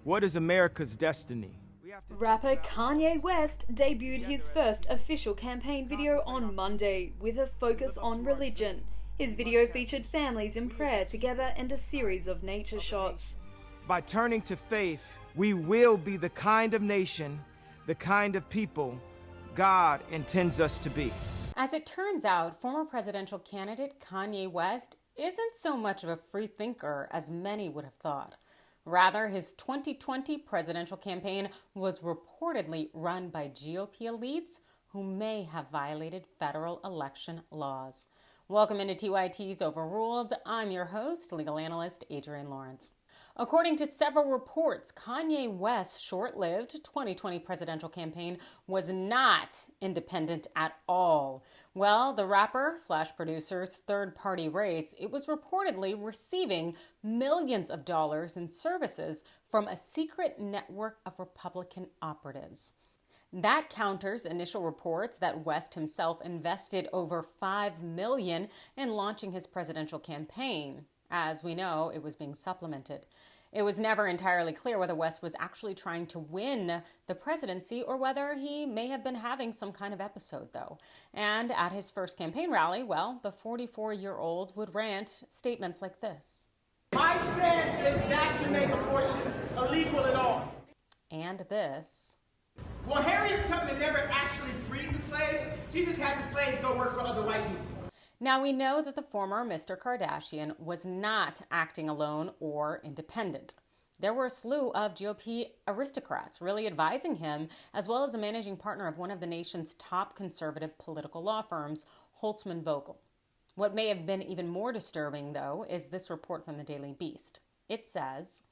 What is America's destiny? Rapper Kanye West debuted his first official campaign video on Monday with a focus on religion. His video featured families in prayer together and a series of nature shots. By turning to faith, we will be the kind of nation, the kind of people God intends us to be. As it turns out, former presidential candidate Kanye West isn't so much of a free thinker as many would have thought. Rather, his 2020 presidential campaign was reportedly run by GOP elites who may have violated federal election laws. Welcome into TYT's Overruled. I'm your host, legal analyst Adrienne Lawrence. According to several reports, Kanye West's short-lived 2020 presidential campaign was not independent at all. Well, the rapper/producer's third-party race, it was reportedly receiving millions of dollars in services from a secret network of Republican operatives. That counters initial reports that West himself invested over $5 million in launching his presidential campaign. As we know, it was being supplemented. It was never entirely clear whether West was actually trying to win the presidency or whether he may have been having some kind of episode, though. And at his first campaign rally, well, the 44-year-old would rant statements like this. My stance is not to make abortion illegal at all. And this. Well, Harriet Tubman never actually freed the slaves. She just had the slaves go work for other white people. Now, we know that the former Mr. Kardashian was not acting alone or independent. There were a slew of GOP aristocrats really advising him, as well as a managing partner of one of the nation's top conservative political law firms, Holtzman Vogel. What may have been even more disturbing, though, is this report from the Daily Beast. It says,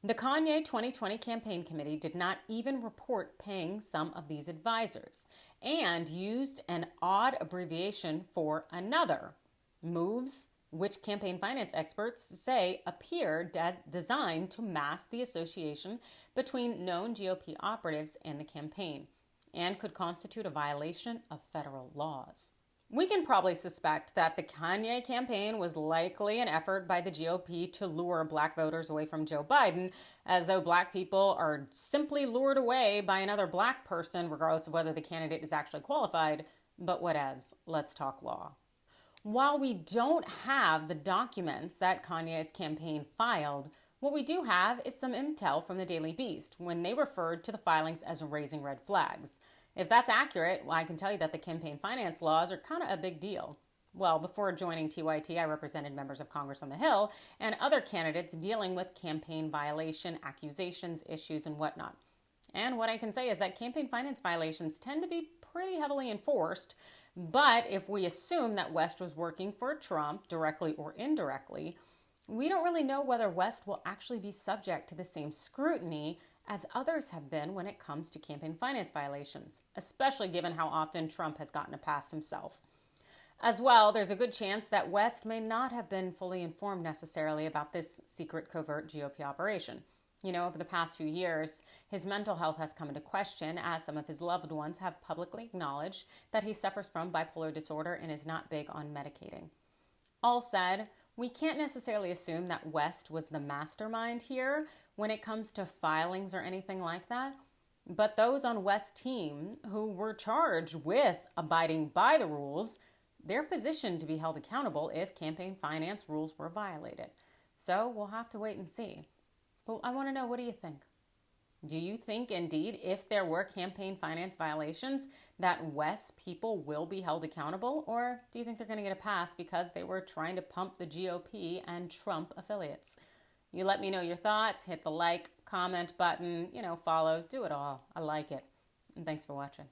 the Kanye 2020 campaign committee did not even report paying some of these advisors and used an odd abbreviation for another. Moves, which campaign finance experts say appear designed to mask the association between known GOP operatives and the campaign and could constitute a violation of federal laws. We can probably suspect that the Kanye campaign was likely an effort by the GOP to lure black voters away from Joe Biden, as though black people are simply lured away by another black person, regardless of whether the candidate is actually qualified. But whatevs, let's talk law. While we don't have the documents that Kanye's campaign filed, what we do have is some intel from the Daily Beast when they referred to the filings as raising red flags. If that's accurate, well, I can tell you that the campaign finance laws are kind of a big deal. Well, before joining TYT, I represented members of Congress on the Hill and other candidates dealing with campaign violation, accusations, issues, and whatnot. And what I can say is that campaign finance violations tend to be pretty heavily enforced, but if we assume that West was working for Trump, directly or indirectly, we don't really know whether West will actually be subject to the same scrutiny as others have been when it comes to campaign finance violations, especially given how often Trump has gotten a pass himself. As well, there's a good chance that West may not have been fully informed necessarily about this secret covert GOP operation. You know, over the past few years, his mental health has come into question as some of his loved ones have publicly acknowledged that he suffers from bipolar disorder and is not big on medicating. All said, we can't necessarily assume that West was the mastermind here when it comes to filings or anything like that. But those on West's team who were charged with abiding by the rules, they're positioned to be held accountable if campaign finance rules were violated. So we'll have to wait and see. But I want to know, what do you think? Do you think indeed if there were campaign finance violations that West people will be held accountable? Or do you think they're going to get a pass because they were trying to pump the GOP and Trump affiliates? You let me know your thoughts. Hit the like, comment button, follow, do it all. I like it. And thanks for watching.